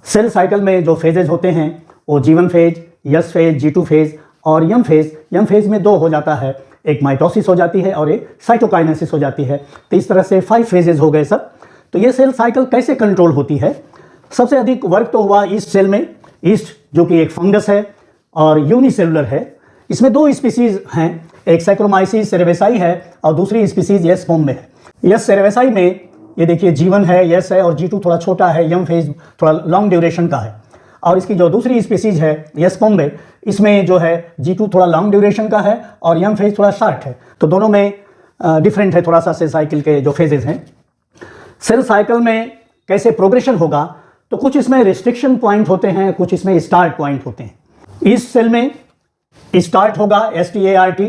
Cell cycle में जो phases होते हैं वो G1 phase, S phase, G2 phase और M फेज। M फेज में दो हो जाता है, एक माइटोसिस हो जाती है और एक साइटोकाइनेसिस हो जाती है। तो इस तरह से 5 फेजेज हो गए सब। तो ये सेल साइकिल कैसे कंट्रोल होती है? सबसे अधिक वर्क तो हुआ ईस्ट सेल में। ईस्ट जो कि एक फंगस है और यूनिसेलुलर है। इसमें दो स्पीसीज हैं, एक सैक्रोमाइसिस सेरेवेसाई है और दूसरी स्पीसीज यस फॉर्म में है। यस सेरेवेसाई में ये देखिए G1 है, यस है और G2 थोड़ा छोटा है, यम फेज थोड़ा लॉन्ग ड्यूरेशन का है। और इसकी जो दूसरी स्पीसीज है यस फॉर्म में, इसमें जो है G2 थोड़ा लॉन्ग ड्यूरेशन का है और यम फेज थोड़ा शॉर्ट है। तो दोनों में डिफरेंट है थोड़ा सा सेल साइकिल के जो फेजेज हैं। सेल साइकिल में कैसे प्रोग्रेशन होगा? तो कुछ इसमें रिस्ट्रिक्शन पॉइंट होते हैं, कुछ इसमें स्टार्ट पॉइंट होते हैं। इस सेल में स्टार्ट होगा START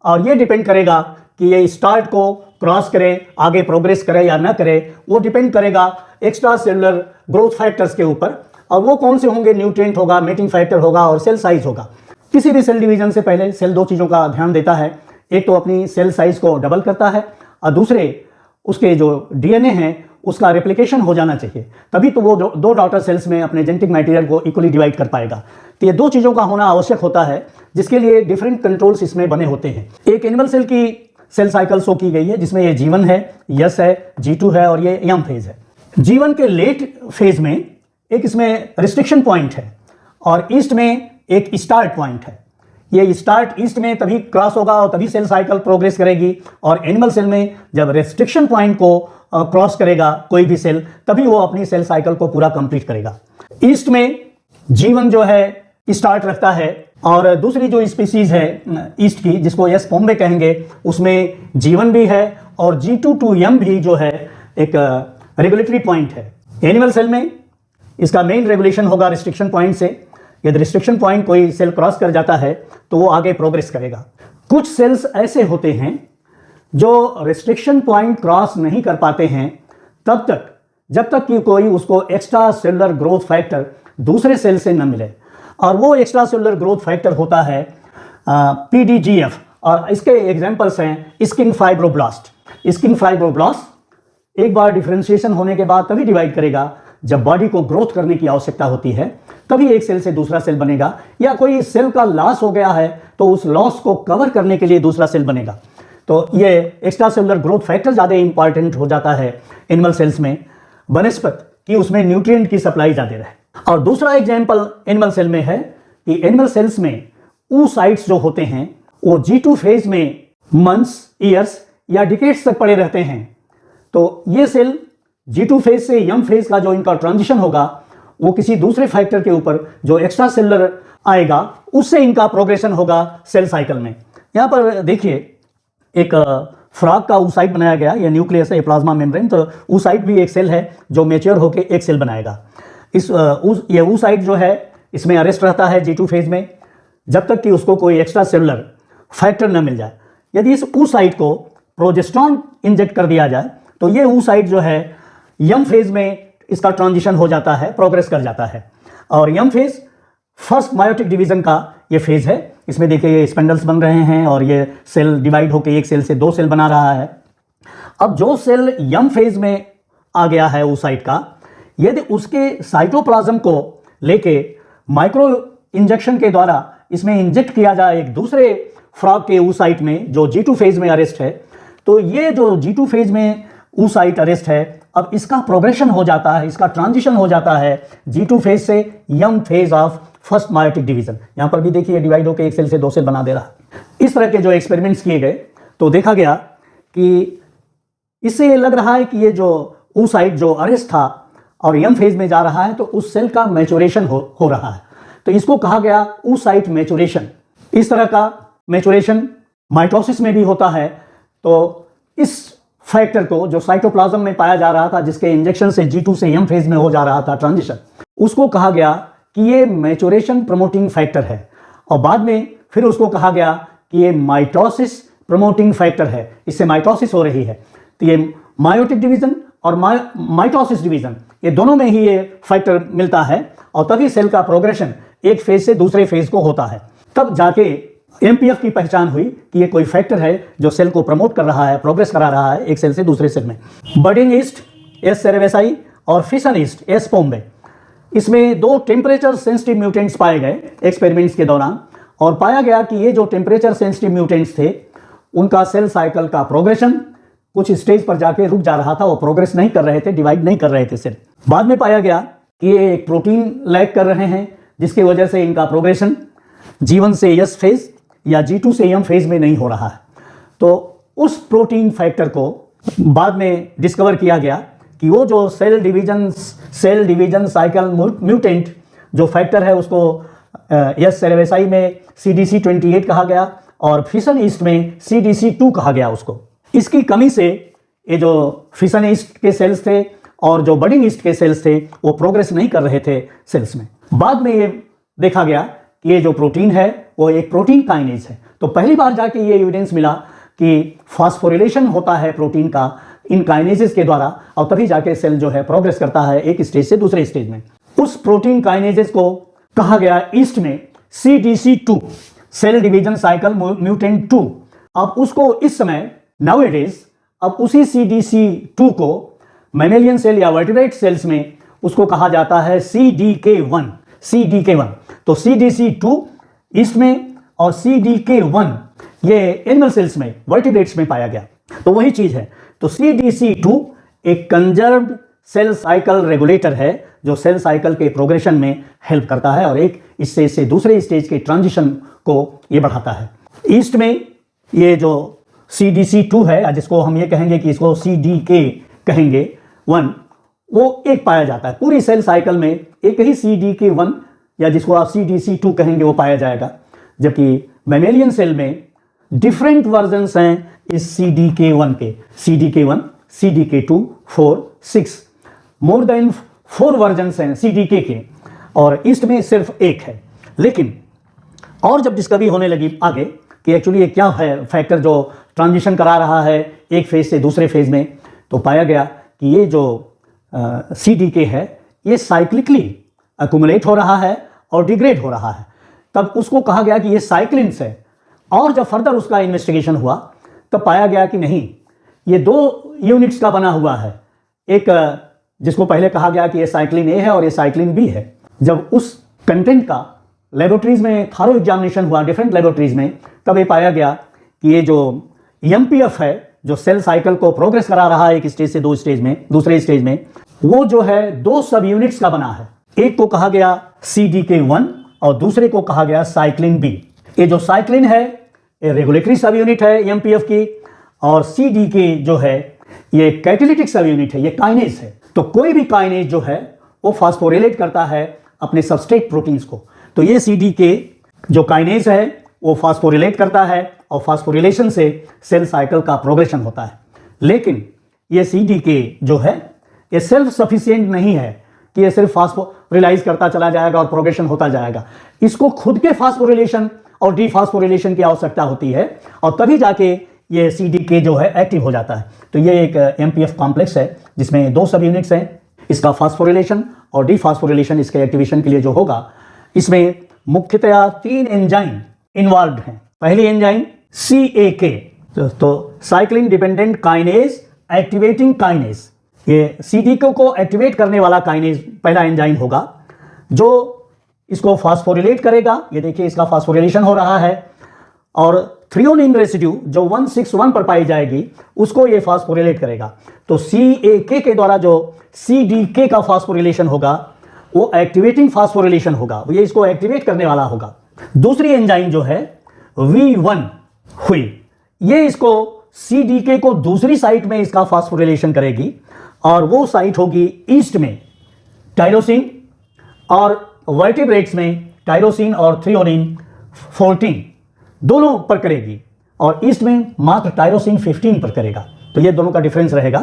और ये डिपेंड करेगा कि ये स्टार्ट को क्रॉस करे, आगे प्रोग्रेस करे या ना करे। वो डिपेंड करेगा एक्स्ट्रा सेलुलर ग्रोथ फैक्टर्स के ऊपर। और वो कौन से होंगे? न्यूट्रिएंट होगा, मेटिंग फैक्टर होगा और सेल साइज होगा। किसी भी सेल डिवीजन से पहले सेल दो चीज़ों का ध्यान देता है, एक तो अपनी सेल साइज को डबल करता है और दूसरे उसके जो DNA है उसका रेप्लिकेशन हो जाना चाहिए, तभी तो वो दो डॉटर सेल्स में अपने जेनेटिक मटेरियल को इक्वली डिवाइड कर पाएगा। तो ये दो चीज़ों का होना आवश्यक होता है, जिसके लिए डिफरेंट कंट्रोल्स इसमें बने होते हैं। एक एनिमल सेल की सेल साइकिल शो की गई है, जिसमें ये G1 है, यस है, G2 है और ये यम फेज है। G1 के लेट फेज में एक इसमें रिस्ट्रिक्शन पॉइंट है और ईस्ट में एक स्टार्ट पॉइंट है। ये स्टार्ट ईस्ट में तभी क्रॉस होगा और तभी सेल साइकिल प्रोग्रेस करेगी, और एनिमल सेल में जब रेस्ट्रिक्शन पॉइंट को क्रॉस करेगा कोई भी सेल, तभी वो अपनी सेल साइकिल को पूरा कंप्लीट करेगा। ईस्ट में G1 जो है स्टार्ट रखता है और दूसरी जो स्पीसीज है ईस्ट की, जिसको यस फॉर्म में कहेंगे, उसमें G1 भी है और G2 to M भी जो है एक रेगुलेटरी पॉइंट है। एनिमल सेल में इसका मेन रेगुलेशन होगा रिस्ट्रिक्शन पॉइंट से। यदि रिस्ट्रिक्शन पॉइंट कोई सेल क्रॉस कर जाता है तो वो आगे प्रोग्रेस करेगा। कुछ सेल्स ऐसे होते हैं जो रिस्ट्रिक्शन पॉइंट क्रॉस नहीं कर पाते हैं तब तक, जब तक कि कोई उसको एक्स्ट्रा सेलुलर ग्रोथ फैक्टर दूसरे सेल से न मिले, और वो एक्स्ट्रा सेलुलर ग्रोथ फैक्टर होता है PDGF। और इसके एग्जांपल्स हैं स्किन फाइब्रोब्लास्ट। स्किन फाइब्रोब्लास्ट एक बार डिफरेंशिएशन होने के बाद तभी डिवाइड करेगा जब बॉडी को ग्रोथ करने की आवश्यकता होती है, तभी एक सेल से दूसरा सेल बनेगा, या कोई सेल का लॉस हो गया है तो उस लॉस को कवर करने के लिए दूसरा सेल बनेगा। तो ये एक्स्ट्रा सेलुलर ग्रोथ फैक्टर ज़्यादा इंपॉर्टेंट हो जाता है एनिमल सेल्स में बनस्पत कि उसमें न्यूट्रिएंट की सप्लाई ज़्यादा रहे। और दूसरा एग्जाम्पल एनिमल सेल में है कि एनिमल सेल्स में oocytes जो होते हैं वो G2 फेज में मंथ्स, ईयर्स या डिकेड्स तक पड़े रहते हैं। तो ये सेल G2 फेज से यम फेज का जो इनका ट्रांजिशन होगा वो किसी दूसरे फैक्टर के ऊपर जो एक्स्ट्रा सेलुलर आएगा उससे इनका प्रोग्रेशन होगा सेल साइकिल में। यहाँ पर देखिए एक फ्रॉग का oocyte बनाया गया, ये न्यूक्लियस है, प्लाज्मा मेम्ब्रेन। तो oocyte भी एक सेल है जो मैच्योर होकर एक सेल बनाएगा। ये oocyte जो है इसमें अरेस्ट रहता है G2 फेज में जब तक कि उसको कोई एक्स्ट्रा सेलुलर फैक्टर न मिल जाए। यदि इस oocyte को प्रोजेस्टेरॉन इंजेक्ट कर दिया जाए तो ये oocyte जो है यम फेज में इसका ट्रांजिशन हो जाता है, प्रोग्रेस कर जाता है। और यम फेज फर्स्ट मायोटिक डिवीजन का ये फेज है। इसमें देखिए ये स्पेंडल्स बन रहे हैं और ये सेल डिवाइड होकर एक सेल से दो सेल बना रहा है। अब जो सेल यम फेज में आ गया है oocyte का, यदि उसके साइटोप्लाज्म को लेके माइक्रो इंजेक्शन के द्वारा इसमें इंजेक्ट किया जाए एक दूसरे फ्रॉग के oocyte में जो G2 फेज में अरेस्ट है, तो ये जो G2 फेज में oocyte अरेस्ट है, अब इसका प्रोग्रेशन हो जाता है, इसका ट्रांजिशन हो जाता है G2 फेज से M phase of first meiotic division. यहाँ पर भी देखिए डिवाइड होकर एक सेल से दो सेल बना दे रहा है। इस तरह के जो एक्सपेरिमेंट्स किए गए तो देखा गया कि इससे ये लग रहा है कि ये जो oocyte जो अरेस्ट था और यम फेज में जा रहा है तो उस सेल का मैच्योरेशन हो रहा है। तो इसको कहा गया oocyte मैच्योरेशन। इस तरह का मैच्योरेशन माइटोसिस में भी होता है। तो इस फैक्टर को जो साइटोप्लाज्म में पाया जा रहा था, जिसके इंजेक्शन से G2 से यम फेज में हो जा रहा था ट्रांजिशन, उसको कहा गया कि ये मैच्योरेशन प्रमोटिंग फैक्टर है। और बाद में फिर उसको कहा गया कि ये माइटोसिस प्रमोटिंग फैक्टर है, इससे माइटोसिस हो रही है। तो ये मायोटिक डिवीजन और माइटोसिस डिवीजन, ये दोनों में ही ये फैक्टर मिलता है और तभी सेल का प्रोग्रेशन एक फेज से दूसरे फेज को होता है। तब जाके MPF की पहचान हुई कि ये कोई फैक्टर है जो सेल को प्रमोट कर रहा है, प्रोग्रेस करा रहा है एक सेल से दूसरे सेल में। बडिंग ईस्ट S सेरेवेसाई और फिशन ईस्ट S पोम्बे, इसमें 2 टेम्परेचर सेंसिटिव म्यूटेंट्स पाए गए एक्सपेरिमेंट्स के दौरान, और पाया गया कि ये जो टेम्परेचर सेंसिटिव म्यूटेंट्स थे उनका सेल साइकिल का प्रोग्रेशन कुछ स्टेज पर जाके रुक जा रहा था, वो प्रोग्रेस नहीं कर रहे थे, डिवाइड नहीं कर रहे थे सेल। बाद में पाया गया कि ये एक प्रोटीन लैग कर रहे हैं, जिसकी वजह से इनका प्रोग्रेशन G1 से S फेज या G2 से M फेज में नहीं हो रहा है। तो उस प्रोटीन फैक्टर को बाद में डिस्कवर किया गया कि वो जो सेल डिवीजन साइकिल म्यूटेंट जो फैक्टर है उसको एस सेरेवेसाई में CDC28 कहा गया और फिशन ईस्ट में CDC2 कहा गया उसको। इसकी कमी से ये जो फिशन ईस्ट के सेल्स थे और जो बडिंग ईस्ट के सेल्स थे वो प्रोग्रेस नहीं कर रहे थे सेल्स में। बाद में ये देखा गया कि ये जो प्रोटीन है वो एक प्रोटीन काइनेज है। तो पहली बार जाके ये एविडेंस मिला कि फास्फोरिलेशन होता है प्रोटीन का इन काइनेजेस के द्वारा, और तभी जाके सेल जो है प्रोग्रेस करता है एक स्टेज से दूसरे स्टेज में। उस प्रोटीन काइनेजेस को कहा गया ईस्ट में CDC2, cell division cycle mutant 2। अब उसको इस समय नाउएडेज अब उसी CDC2 को मैमेलियन सेल या वर्टिब्रेट सेल्स में उसको कहा जाता है CDK1। तो CDC2 ईस्ट में और CDK1 ये एनिमल सेल्स में वर्टिब्रेट्स में पाया गया। तो वही चीज है। तो CDC2 एक कंजर्व्ड सेल साइकिल रेगुलेटर है जो सेल साइकिल के प्रोग्रेशन में हेल्प करता है और एक स्टेज से दूसरे स्टेज के ट्रांजिशन को ये बढ़ाता है। ईस्ट में ये जो CDC2 है, जिसको हम ये कहेंगे कि इसको CDK कहेंगे 1, वो एक पाया जाता है पूरी सेल साइकिल में, एक ही CDK1 या जिसको आप CDC2 कहेंगे वो पाया जाएगा। जबकि मैमेलियन सेल में डिफरेंट वर्जन्स हैं इस CDK1 के, CDK1, CDK2, 4, 6, more than 4 versions हैं CDK के, और ईस्ट में सिर्फ एक है। लेकिन और जब डिस्कवरी होने लगी आगे कि एक्चुअली ये क्या है फैक्टर जो ट्रांजिशन करा रहा है एक फेज से दूसरे फेज में, तो पाया गया कि ये जो CDK है ये साइक्लिकली अक्यूमुलेट हो रहा है और डिग्रेड हो रहा है। तब उसको कहा गया कि ये साइक्लिन्स है, और जब फर्दर उसका इन्वेस्टिगेशन हुआ तब पाया गया कि नहीं, ये 2 यूनिट्स का बना हुआ है। एक जिसको पहले कहा गया कि ये साइक्लिन ए है और ये साइक्लिन बी है। जब उस कंटेंट का लेबोरेटरीज में थारो एग्जामिनेशन हुआ डिफरेंट लेबोरेटरीज में, तब ये पाया गया कि ये जो MPF है जो सेल साइकिल को प्रोग्रेस करा रहा है एक स्टेज से दूसरे स्टेज में, वो जो है 2 सब यूनिट्स का बना है। एक को कहा गया CDK1 और दूसरे को कहा गया साइक्लिन बी। ये जो साइक्लिन है ये रेगुलेटरी सब यूनिट है MPF की, और CDK जो है ये कैटालिटिक सब यूनिट है, ये काइनेज है। तो कोई भी काइनेज जो है वो फास्फोरिलेट करता है अपने सबस्ट्रेट प्रोटीन्स को। तो ये CDK जो काइनेज है वो फास्फोरिलेट करता है और फास्फोरिलेशन से सेल साइकिल का प्रोग्रेशन होता है। लेकिन ये CDK जो है ये सेल्फ सफिशिएंट नहीं है कि ये सिर्फ फास्फोरिलाइज करता चला जाएगा और प्रोग्रेशन होता जाएगा। इसको खुद के फास्फोरिलेशन और डीफास्फोरिलेशन की आवश्यकता होती है, और तभी जाके ये CDK जो है एक्टिव हो जाता है। तो ये एक MPF कॉम्प्लेक्स है जिसमें 2 सब यूनिट्स हैं। इसका फास्फोरिलेशन और डीफास्फोरिलेशन इसके एक्टिवेशन के लिए जो होगा, इसमें मुख्यतया 3 एंजाइम इन्वॉल्व हैं। पहली एंजाइम CAK, तो cyclin dependent kinase activating kinase, ये CDK को एक्टिवेट करने वाला काइनेज पहला एंजाइम होगा जो इसको फास्फोरिलेट करेगा। ये देखिए इसका फास्फोरिलेशन हो रहा है, और थ्रियोनिन रेसिड्यू जो 161 पर पाई जाएगी उसको ये फास्फोरिलेट करेगा। तो CAK के द्वारा जो CDK का फास्फोरिलेशन होगा वो एक्टिवेटिंग फास्फोरिलेशन होगा, ये इसको एक्टिवेट करने वाला होगा। दूसरी एंजाइम जो है V1 हुई, ये इसको CDK को दूसरी साइट में इसका फास्फोरिलेशन करेगी, और वो साइट होगी ईस्ट में टायरोसिन, और वर्टिब्रेट्स में टायरोसिन और थ्रियोनिन 14 दोनों पर करेगी, और ईस्ट में मात्र टायरोसिन 15 पर करेगा। तो ये दोनों का डिफरेंस रहेगा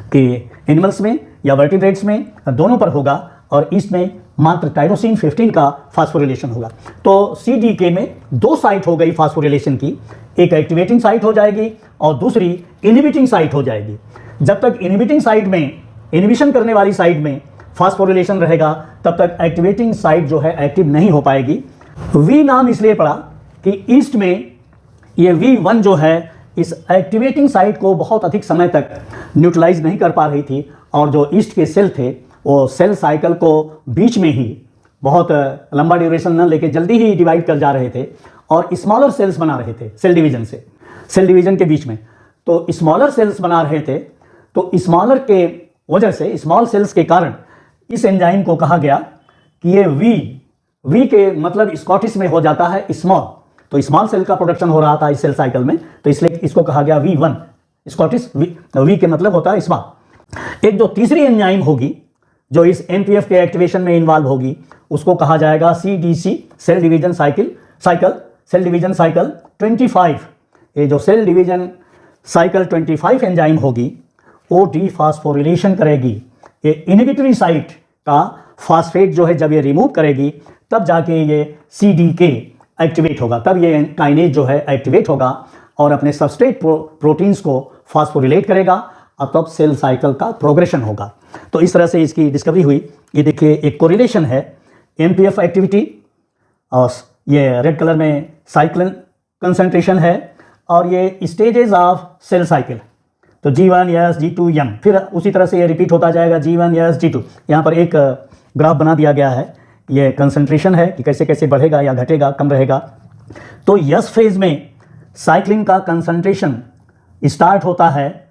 कि एनिमल्स में या वर्टिब्रेट्स में दोनों पर होगा, और ईस्ट में मात्र टायरोसिन 15 का फास्फोरिलेशन होगा। तो CDK में 2 साइट हो गई फास्फोरिलेशन की, एक एक्टिवेटिंग साइट हो जाएगी और दूसरी इनहिबिटिंग साइट हो जाएगी। जब तक इनहिबिटिंग साइट में, इनहिबिशन करने वाली साइट में फास्फोरिलेशन रहेगा, तब तक एक्टिवेटिंग साइट जो है एक्टिव नहीं हो पाएगी। V नाम इसलिए पड़ा कि ईस्ट में ये V1 जो है इस एक्टिवेटिंग साइट को बहुत अधिक समय तक न्यूट्रलाइज नहीं कर पा रही थी, और जो ईस्ट के सेल थे वो सेल साइकिल को बीच में ही बहुत लंबा ड्यूरेशन न लेके जल्दी ही डिवाइड कर जा रहे थे और स्मॉलर सेल्स बना रहे थे सेल डिवीजन से, सेल डिवीजन के बीच में। तो स्मॉलर सेल्स बना रहे थे, तो स्मॉलर के वजह से, स्मॉल सेल्स के कारण इस एंजाइम को कहा गया कि ये वी के मतलब स्कॉटिश में हो जाता है स्मॉल, तो स्मॉल सेल का प्रोडक्शन हो रहा था इस सेल साइकिल में, तो इसलिए इसको कहा गया V1, स्कॉटिश वी के मतलब होता है स्मॉल। एक जो तीसरी एंजाइम होगी जो इस MPF के एक्टिवेशन में इन्वॉल्व होगी, उसको कहा जाएगा CDC, cell division cell division cycle 25। ये जो सेल डिवीजन साइकिल 25 एंजाइम होगी वो डीफॉस्फोरिलेशन करेगी, ये इनहिबिटरी साइट का फास्फेट जो है जब ये रिमूव करेगी तब जाके ये CDK एक्टिवेट होगा, तब ये काइनेज जो है एक्टिवेट होगा और अपने सबस्ट्रेट प्रोटीन्स को फास्फोरिलेट करेगा और तब सेल साइकिल का प्रोग्रेशन होगा। तो इस तरह से इसकी डिस्कवरी हुई। ये देखिए एक कोरिलेशन है MPF एक्टिविटी और ये रेड कलर में साइक्लिन कंसंट्रेशन है और ये स्टेजेस ऑफ सेल साइकिल, तो G1 S G2 M, फिर उसी तरह से ये रिपीट होता जाएगा G1 S G2। यहाँ पर एक ग्राफ बना दिया गया है, ये कंसंट्रेशन है कि कैसे कैसे बढ़ेगा या घटेगा, कम रहेगा। तो यस फेज में साइक्लिन का कंसंट्रेशन स्टार्ट होता है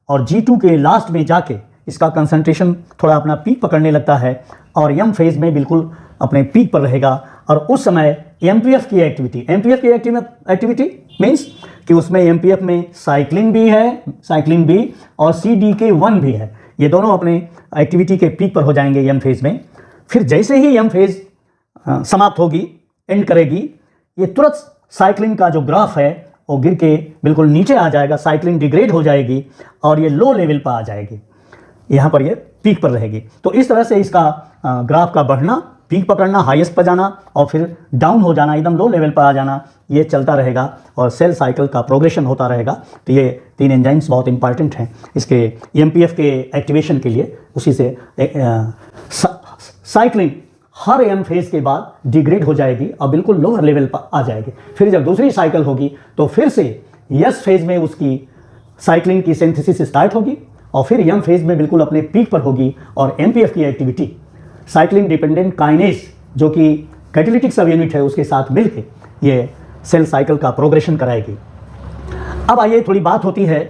और G2 के लास्ट में जाके इसका कंसंट्रेशन थोड़ा अपना पीक पकड़ने लगता है और यम फेज में बिल्कुल अपने पीक पर रहेगा। और उस समय MPF की एक्टिविटी मीन्स कि उसमें MPF में साइक्लिन भी है, साइक्लिन B और CDK1 भी है, ये दोनों अपने एक्टिविटी के पीक पर हो जाएंगे यम फेज में। फिर जैसे ही यम फेज समाप्त होगी, एंड करेगी, ये तुरंत साइक्लिन का जो ग्राफ है वो गिर के बिल्कुल नीचे आ जाएगा, साइक्लिन डिग्रेड हो जाएगी और ये लो लेवल पर आ जाएगी, यहाँ पर ये पीक पर रहेगी। तो इस तरह से इसका ग्राफ का बढ़ना, पीक पकड़ना, हाईएस्ट पर जाना और फिर डाउन हो जाना, एकदम लो लेवल पर आ जाना, ये चलता रहेगा और सेल साइकिल का प्रोग्रेशन होता रहेगा। तो ये तीन एंजाइम्स बहुत इंपॉर्टेंट हैं इसके MPF के एक्टिवेशन के लिए। उसी से साइक्लिन हर एम फेज के बाद डिग्रेड हो जाएगी और बिल्कुल लोअर लेवल पर आ जाएगी। फिर जब दूसरी साइकिल होगी तो फिर से यस फेज में उसकी साइक्लिन की सिंथेसिस स्टार्ट होगी और फिर यम फेज में बिल्कुल अपने पीक पर होगी और MPF की एक्टिविटी साइक्लिन डिपेंडेंट काइनेज जो कि कैटालिटिक सब यूनिट है उसके साथ मिलकर ये सेल साइकिल का प्रोग्रेशन कराएगी। अब आइए थोड़ी बात होती है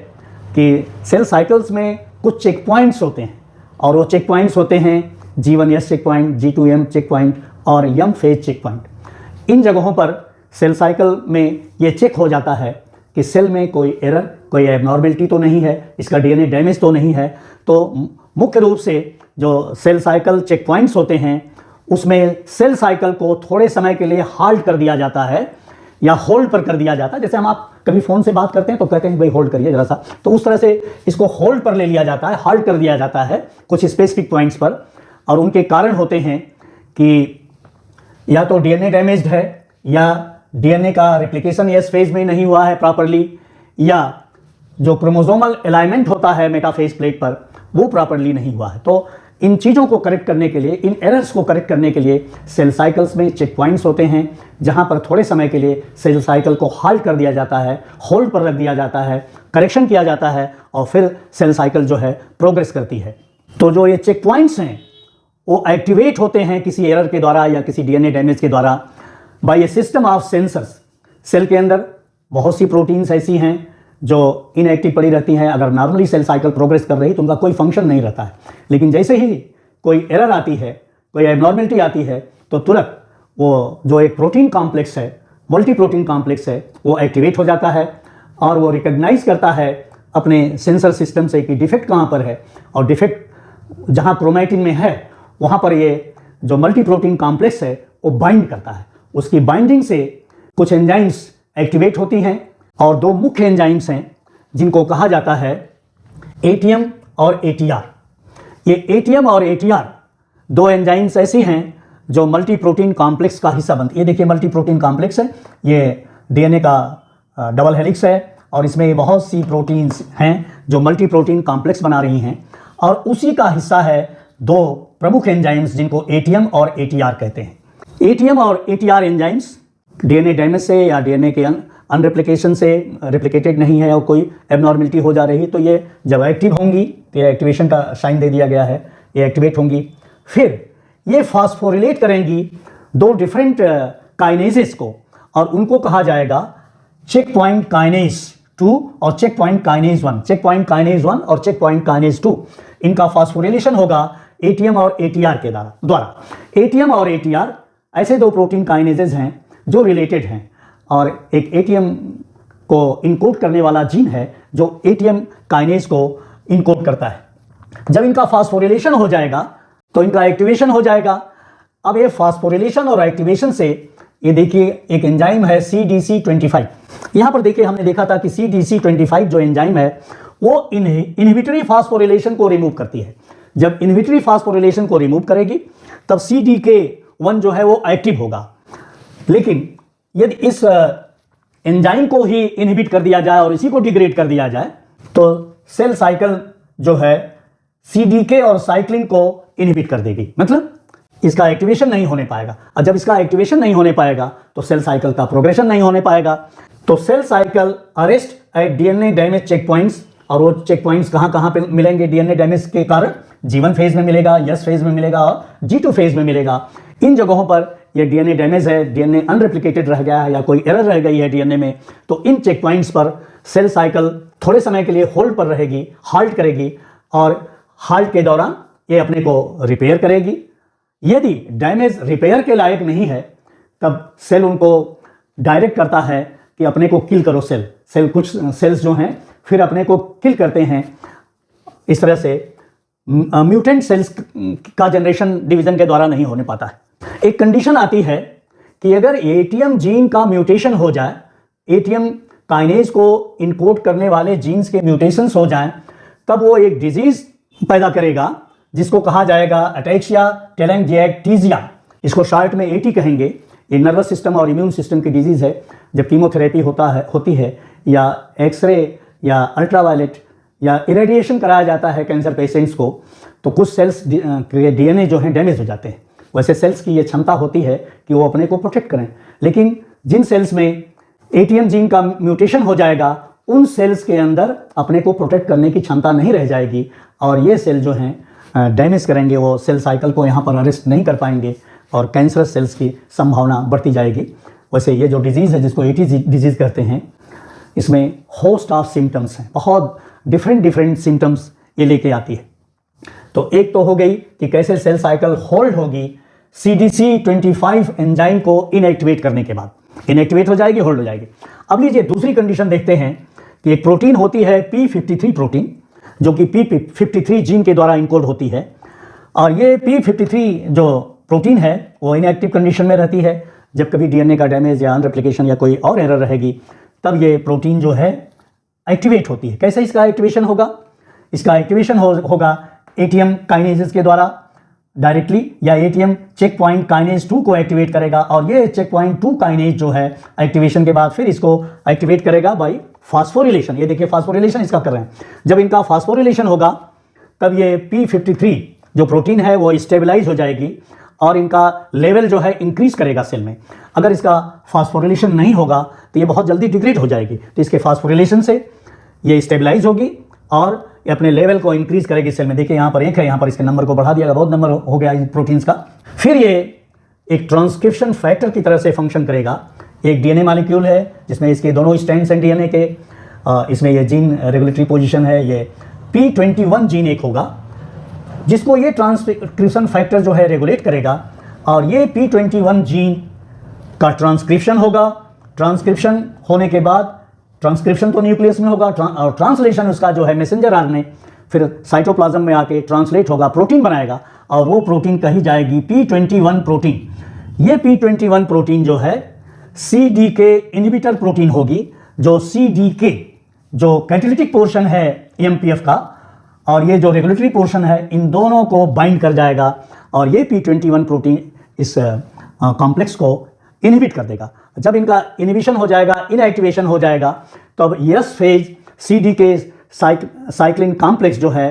कि सेल साइकिल्स में कुछ चेक पॉइंट्स होते हैं और वो चेक पॉइंट्स होते हैं G1S check point, G2M check point और यम फेज चेक पॉइंट। इन जगहों पर सेल साइकिल में ये चेक हो जाता है कि सेल में कोई एरर, कोई एबनॉर्मेलिटी तो नहीं है, इसका DNA डैमेज तो नहीं है। तो मुख्य रूप से जो सेल साइकिल चेक पॉइंट्स होते हैं उसमें सेल साइकिल को थोड़े समय के लिए हाल्ट कर दिया जाता है या होल्ड पर कर दिया जाता है। जैसे हम आप कभी फ़ोन से बात करते हैं तो कहते हैं भाई होल्ड करिए ज़रा सा, तो उस तरह से इसको होल्ड पर ले लिया जाता है, हाल्ट कर दिया जाता है कुछ स्पेसिफिक पॉइंट्स पर। और उनके कारण होते हैं कि या तो DNA डैमेज्ड है या DNA का रेप्लिकेशन एस फेज में नहीं हुआ है प्रॉपरली, या जो क्रोमोसोमल अलाइनमेंट होता है मेटाफेज प्लेट पर वो प्रॉपरली नहीं हुआ है। तो इन चीज़ों को करेक्ट करने के लिए, इन एरर्स को करेक्ट करने के लिए सेल साइकिल्स में चेक पॉइंट्स होते हैं जहां पर थोड़े समय के लिए सेल साइकिल को हाल्ट कर दिया जाता है, होल्ड पर रख दिया जाता है, करेक्शन किया जाता है और फिर सेल साइकिल जो है प्रोग्रेस करती है। तो जो ये चेक पॉइंट्स हैं वो एक्टिवेट होते हैं किसी एरर के द्वारा या किसी DNA डैमेज के द्वारा by a system of sensors. Cell के अंदर बहुत सी प्रोटीन्स ऐसी हैं जो इनएक्टिव पड़ी रहती हैं। अगर नॉर्मली सेल साइकिल प्रोग्रेस कर रही तो उनका कोई फंक्शन नहीं रहता है, लेकिन जैसे ही कोई एरर आती है, कोई एबनॉर्मेलिटी आती है तो तुरंत वो जो एक प्रोटीन कॉम्प्लेक्स है, मल्टी प्रोटीन कॉम्प्लेक्स है, वो एक्टिवेट हो जाता है और वो रिकग्नाइज करता है अपने सेंसर सिस्टम से कि डिफेक्ट कहाँ पर है, और डिफेक्ट जहाँ क्रोमैटिन में है वहाँ पर ये जो मल्टी प्रोटीन कॉम्प्लेक्स है वो बाइंड करता है। उसकी बाइंडिंग से कुछ एंजाइम्स एक्टिवेट होती हैं और दो मुख्य एंजाइम्स हैं जिनको कहा जाता है ATM और ATR। ये ATM और ATR दो एंजाइम्स ऐसी हैं जो मल्टी प्रोटीन कॉम्प्लेक्स का हिस्सा बनती है। ये देखिए मल्टी प्रोटीन कॉम्प्लेक्स है, ये DNA का डबल हेलिक्स है और इसमें बहुत सी प्रोटीन्स हैं जो मल्टी प्रोटीन कॉम्प्लेक्स बना रही हैं, और उसी का हिस्सा है दो प्रमुख एंजाइम्स जिनको ATM और ATR कहते हैं। ATM और ATR एंजाइम्स DNA डैमेज से या DNA के अनरेप्लिकेशन से रेप्लिकेटेड नहीं है और कोई एबनॉर्मेलिटी हो जा रही है तो ये जब एक्टिव होंगी तो ये एक्टिवेशन का साइन दे दिया गया है ये एक्टिवेट होंगी। फिर ये फास्फोरिलेट करेंगी दो डिफरेंट काइनेजेस को, और उनको कहा जाएगा चेक पॉइंट काइनेज 2 और check point kinase 1। Check point kinase 1 और चेक पॉइंट काइनेज 2, इनका फास्फोरिलेशन होगा एटीएम और एटीआर के द्वारा। एटीएम और एटीआर ऐसे दो प्रोटीन काइनेजेस हैं जो रिलेटेड हैं, और एक एटीएम को इनकोड करने वाला जीन है जो एटीएम काइनेज को इनकोड करता है। जब इनका फास्फोरिलेशन हो जाएगा तो इनका एक्टिवेशन हो जाएगा। अब ये फास्फोरिलेशन और एक्टिवेशन से ये देखिए एक एंजाइम है CDC25। यहाँ पर देखिए हमने देखा था कि CDC25 जो एंजाइम है वो इनहिबिटरी फास्फोरिलेशन को रिमूव करती है। जब इनहिबिटरी फास्फोरिलेशन को रिमूव करेगी तब CDK1 जो है वो एक्टिव होगा। लेकिन यदि इस एंजाइम को ही इनहिबिट कर दिया जाए और इसी को डिग्रेड कर दिया जाए तो सेल साइकिल जो है CDK और साइक्लिन को इनहिबिट कर देगी, मतलब इसका एक्टिवेशन नहीं होने पाएगा। और जब इसका एक्टिवेशन नहीं होने पाएगा तो सेल साइकिल का प्रोग्रेशन नहीं होने पाएगा। तो cell cycle arrest at DNA damage check points, और वो चेक पॉइंट्स कहाँ पे मिलेंगे डीएनए डैमेज के कारण? G1 फेज में मिलेगा, यस फेज में मिलेगा और G2 फेज में मिलेगा। इन जगहों पर ये डीएनए डैमेज है, डीएनए अनरेप्लिकेटेड रह गया है या कोई एरर रह गई है डीएनए में, तो इन चेक पॉइंट्स पर सेल साइकिल थोड़े समय के लिए होल्ड पर रहेगी, हाल्ट करेगी, और हाल्ट के दौरान ये अपने को रिपेयर करेगी। यदि डैमेज रिपेयर के लायक नहीं है तब सेल उनको डायरेक्ट करता है कि अपने को किल करो। कुछ सेल्स जो हैं फिर अपने को किल करते हैं। इस तरह से म्यूटेंट सेल्स का जनरेशन डिवीजन के द्वारा नहीं होने पाता है। एक कंडीशन आती है कि अगर एटीएम जीन का म्यूटेशन हो जाए, एटीएम काइनेज को इनकोड करने वाले जीन्स के म्यूटेशंस हो जाएं, तब वो एक डिजीज पैदा करेगा जिसको कहा जाएगा अटैक्सिया टेलेंजिएक्टिजिया। इसको शॉर्ट में AT कहेंगे। ये नर्वस सिस्टम और इम्यून सिस्टम की डिजीज है। जब कीमोथेरेपी होती है या एक्सरे या अल्ट्रावायलेट या इरेडिएशन कराया जाता है कैंसर पेशेंट्स को, तो कुछ सेल्स के डीएनए जो हैं डैमेज हो जाते हैं। वैसे सेल्स की ये क्षमता होती है कि वो अपने को प्रोटेक्ट करें, लेकिन जिन सेल्स में एटीएम जीन का म्यूटेशन हो जाएगा उन सेल्स के अंदर अपने को प्रोटेक्ट करने की क्षमता नहीं रह जाएगी, और ये सेल जो हैं डैमेज करेंगे, वो सेल साइकिल को यहाँ पर अरेस्ट नहीं कर पाएंगे और कैंसरस सेल्स की संभावना बढ़ती जाएगी। वैसे ये जो डिजीज़ है जिसको AT डिजीज़ कहते हैं, इसमें होस्ट ऑफ सिम्टम्स हैं, बहुत डिफरेंट सिम्टम्स ये लेके आती है। तो एक तो हो गई कि कैसे सेल साइकिल होल्ड होगी CDC25 एंजाइम को इनएक्टिवेट करने के बाद, इनएक्टिवेट हो जाएगी, होल्ड हो जाएगी। अब लीजिए दूसरी कंडीशन देखते हैं कि एक प्रोटीन होती है P53 प्रोटीन, जो कि P53 जीन के द्वारा इनकोड होती है, और ये P53 जो प्रोटीन है वो इनएक्टिव कंडीशन में रहती है। जब कभी डीएनए का डैमेज या अनरेप्लिकेशन या कोई और एरर रहेगी तब ये प्रोटीन जो है एक्टिवेट होती है। कैसे इसका एक्टिवेशन होगा? इसका एक्टिवेशन होगा एटीएम काइनेजेस के द्वारा डायरेक्टली, या एटीएम चेक पॉइंट काइनेज 2 को एक्टिवेट करेगा, और ये चेक पॉइंट 2 काइनेज जो है एक्टिवेशन के बाद फिर इसको एक्टिवेट करेगा बाय फास्फोरिलेशन। ये देखिए फास्फोरिलेशन इसका कर रहे हैं। जब इनका फास्फोरिलेशन होगा तब ये P53 जो प्रोटीन है वो स्टेबलाइज हो जाएगी और इनका लेवल जो है इंक्रीज करेगा सेल में। अगर इसका फास्फोरिलेशन नहीं होगा तो ये बहुत जल्दी डिग्रेड हो जाएगी, तो इसके फास्फोरिलेशन से ये स्टेबलाइज होगी और ये अपने लेवल को इंक्रीज करेगी सेल में। देखिए यहाँ पर एक है, यहाँ पर इसके नंबर को बढ़ा दिया, बहुत नंबर हो गया इन प्रोटीन्स का। फिर ये एक ट्रांसक्रिप्शन फैक्टर की तरह से फंक्शन करेगा। एक डीएनए मॉलिक्यूल है जिसमें इसके दोनों स्ट्रैंड्स हैं डीएनए के, इसमें ये जीन रेगुलेटरी पोजीशन है, ये P21 जीन एक होगा जिसको ये ट्रांसक्रिप्शन फैक्टर जो है रेगुलेट करेगा, और ये P21 जीन का ट्रांसक्रिप्शन होगा। ट्रांसक्रिप्शन होने के बाद ट्रांसक्रिप्शन तो न्यूक्लियस में होगा और ट्रांसलेशन उसका जो है मैसेंजर आरएनए फिर साइटोप्लाज्म में आके ट्रांसलेट होगा, प्रोटीन बनाएगा, और वो प्रोटीन कही जाएगी P21 प्रोटीन। ये P21 प्रोटीन जो है CDK इनहिबिटर प्रोटीन होगी, जो CDK जो कैटालिटिक पोर्शन है EMPF का और ये जो रेगुलेटरी पोर्शन है, इन दोनों को बाइंड कर जाएगा और ये P21 प्रोटीन इस कॉम्प्लेक्स को इनहिबिट कर देगा। जब इनका इनहिबिशन हो जाएगा, इनएक्टिवेशन हो जाएगा, तब yes phase CDK cyclin complex जो है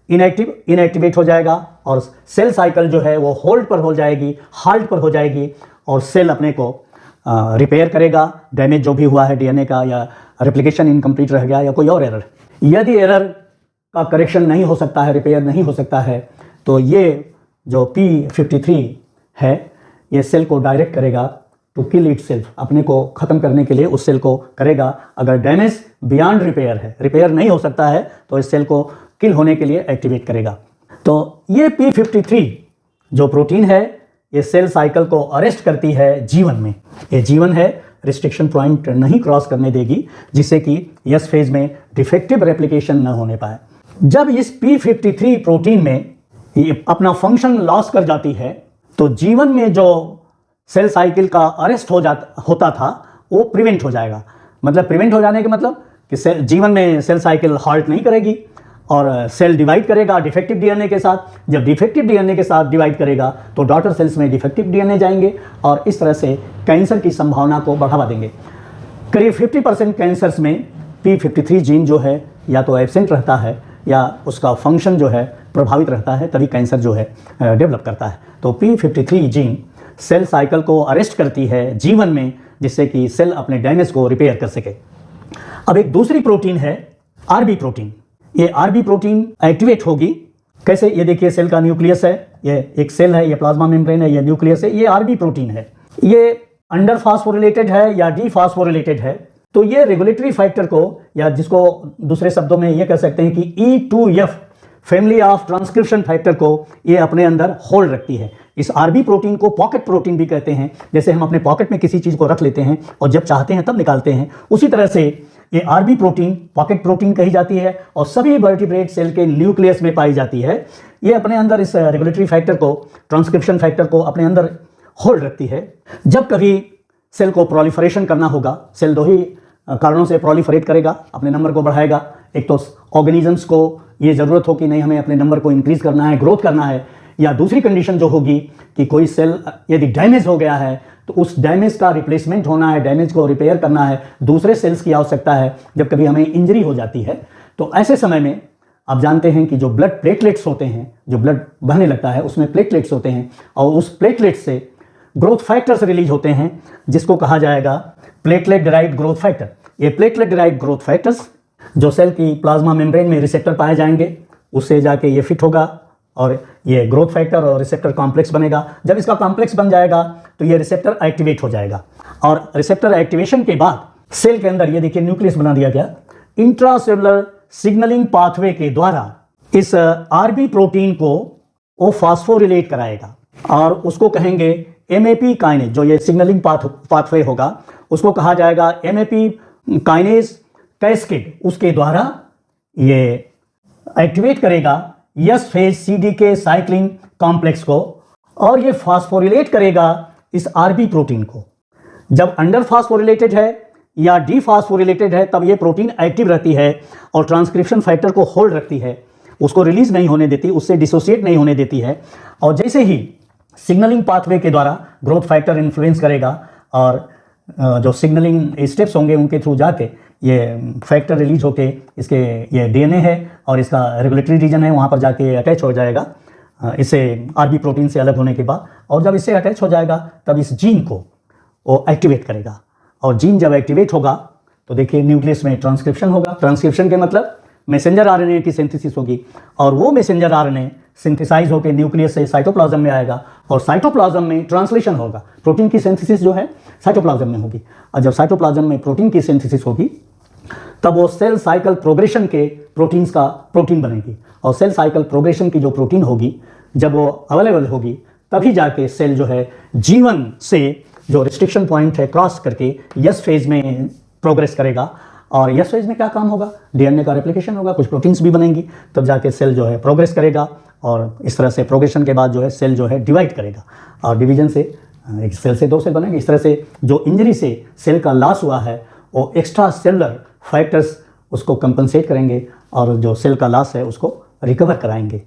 इनएक्टिवेट हो जाएगा और सेल साइकिल जो है वो होल्ड पर हो जाएगी, हाल्ट पर हो जाएगी, और सेल अपने को रिपेयर करेगा, डैमेज जो भी हुआ है डीएनए का, या रेप्लिकेशन इनकम्प्लीट रह गया, या कोई और एरर। यदि एरर का करेक्शन नहीं हो सकता है, रिपेयर नहीं हो सकता है, तो ये जो P53 है ये सेल को डायरेक्ट करेगा टू किल इट सेल्फ, अपने को ख़त्म करने के लिए उस सेल को करेगा। अगर डैमेज बियॉन्ड रिपेयर है, रिपेयर नहीं हो सकता है, तो इस सेल को किल होने के लिए एक्टिवेट करेगा। तो ये P53 जो प्रोटीन है ये सेल साइकिल को अरेस्ट करती है जीवन में। ये जीवन है, रिस्ट्रिक्शन पॉइंट नहीं क्रॉस करने देगी, जिससे कि यस फेज में डिफेक्टिव रेप्लिकेशन न होने पाए। जब इस P53 प्रोटीन में ये अपना फंक्शन लॉस कर जाती है तो जीवन में जो सेल साइकिल का अरेस्ट होता था वो प्रिवेंट हो जाएगा। मतलब प्रिवेंट हो जाने के मतलब कि जीवन में सेल साइकिल हॉल्ट नहीं करेगी और सेल डिवाइड करेगा डिफेक्टिव डीएनए के साथ। जब डिफेक्टिव डीएनए के साथ डिवाइड करेगा तो डॉटर सेल्स में डिफेक्टिव डीएनए जाएंगे और इस तरह से कैंसर की संभावना को बढ़ावा देंगे। करीब 50% कैंसर्स में P53 जीन जो है या तो एब्सेंट रहता है या उसका फंक्शन जो है प्रभावित रहता है, तभी कैंसर जो है डेवलप करता है। तो P53 जीन सेल साइकिल को अरेस्ट करती है जीवन में, जिससे कि सेल अपने डैमेज को रिपेयर कर सके। अब एक दूसरी प्रोटीन है RB प्रोटीन। ये RB प्रोटीन एक्टिवेट होगी कैसे? ये देखिए सेल का न्यूक्लियस है, ये एक सेल है, ये प्लाज्मा मेम्ब्रेन है, ये न्यूक्लियस है, ये RB प्रोटीन है। ये अंडर फास्फोरिलेटेड है या डी फास्फोरिलेटेड है। तो ये रेगुलेटरी फैक्टर को, या जिसको दूसरे शब्दों में ये कह सकते हैं कि E2F family of transcription factor को ये अपने अंदर होल्ड रखती है। इस RB प्रोटीन को पॉकेट प्रोटीन भी कहते हैं। जैसे हम अपने पॉकेट में किसी चीज़ को रख लेते हैं और जब चाहते हैं तब निकालते हैं, उसी तरह से ये RB प्रोटीन पॉकेट प्रोटीन कही जाती है और सभी वर्टिब्रेट सेल के न्यूक्लियस में पाई जाती है। ये अपने अंदर इस रेगुलेटरी फैक्टर को, ट्रांसक्रिप्शन फैक्टर को अपने अंदर होल्ड रखती है। जब कभी सेल को प्रोलिफरेशन करना होगा, सेल दो ही कारणों से प्रोलिफरेट करेगा, अपने नंबर को बढ़ाएगा। एक तो ऑर्गेनिजम्स को ये ज़रूरत हो कि नहीं हमें अपने नंबर को इंक्रीज करना है, ग्रोथ करना है, या दूसरी कंडीशन जो होगी कि कोई सेल यदि डैमेज हो गया है तो उस डैमेज का रिप्लेसमेंट होना है, डैमेज को रिपेयर करना है, दूसरे सेल्स की आवश्यकता है। जब कभी हमें इंजरी हो जाती है तो ऐसे समय में आप जानते हैं कि जो ब्लड प्लेटलेट्स होते हैं, जो ब्लड बहने लगता है उसमें प्लेटलेट्स होते हैं और उस प्लेटलेट्स से ग्रोथ फैक्टर्स रिलीज होते हैं, जिसको कहा जाएगा प्लेटलेट डिराइव्ड ग्रोथ फैक्टर। ये प्लेटलेट डिराइव्ड ग्रोथ फैक्टर्स जो सेल की प्लाज्मा मेम्ब्रेन में रिसेप्टर पाए जाएंगे, उससे जाके ये फिट होगा और ये ग्रोथ फैक्टर और रिसेप्टर कॉम्प्लेक्स बनेगा। जब इसका कॉम्प्लेक्स बन जाएगा तो ये रिसेप्टर एक्टिवेट हो जाएगा और रिसेप्टर एक्टिवेशन के बाद सेल के अंदर, ये देखिए न्यूक्लियस बना दिया गया, इंट्रासेलुलर सिग्नलिंग पाथवे के द्वारा इस RB प्रोटीन को वो फास्फोरिलेट कराएगा और उसको कहेंगे MAP काइनेज। जो ये सिग्नलिंग पाथवे होगा उसको कहा जाएगा MAP काइनेज कैस्केड। उसके द्वारा ये एक्टिवेट करेगा yes phase CDK cyclin complex को और ये फास्फोरिलेट करेगा इस RB प्रोटीन को। जब अंडर फास्फोरिलेटेड है या डी फास्फोरिलेटेड है तब ये प्रोटीन एक्टिव रहती है और ट्रांसक्रिप्शन फैक्टर को होल्ड रखती है, उसको रिलीज नहीं होने देती, उससे डिसोसिएट नहीं होने देती है। और जैसे ही सिग्नलिंग पाथवे के द्वारा ग्रोथ फैक्टर इन्फ्लुएंस करेगा और जो सिग्नलिंग स्टेप्स होंगे उनके थ्रू जाके ये फैक्टर रिलीज होके इसके ये DNA है और इसका रेगुलेटरी रीजन है, वहाँ पर जाके अटैच हो जाएगा इससे RB प्रोटीन से अलग होने के बाद। और जब इससे अटैच हो जाएगा तब इस जीन को वो एक्टिवेट करेगा और जीन जब एक्टिवेट होगा तो देखिए न्यूक्लियस में ट्रांसक्रिप्शन होगा। ट्रांसक्रिप्शन के मतलब मैसेंजर RNA की सिंथेसिस होगी और वो मैसेंजर RNA सिंथेसाइज होकर न्यूक्लियस से साइटोप्लाज्म में आएगा और साइटोप्लाज्म में ट्रांसलेशन होगा। प्रोटीन की सिंथेसिस जो है साइटोप्लाज्म में होगी और जब साइटोप्लाज्म में प्रोटीन की सिंथेसिस होगी तब वो सेल साइकिल प्रोग्रेशन के प्रोटीन्स का प्रोटीन बनेगी और सेल साइकिल प्रोग्रेशन की जो प्रोटीन होगी जब वो अवेलेबल होगी तभी जाके सेल जो है जीवन से जो रिस्ट्रिक्शन पॉइंट है क्रॉस करके यस फेज में प्रोग्रेस करेगा। और यस फेज में क्या काम होगा? DNA का रेप्लिकेशन होगा, कुछ प्रोटीन्स भी बनेंगी, तब जाके सेल जो है प्रोग्रेस करेगा और इस तरह से प्रोग्रेशन के बाद जो है सेल जो है डिवाइड करेगा और डिवीजन से एक सेल से दो सेल बनेंगे। इस तरह से जो इंजरी से सेल का लॉस हुआ है वो एक्स्ट्रा सेलुलर फैक्टर्स उसको कंपनसेट करेंगे और जो सेल का लॉस है उसको रिकवर कराएंगे।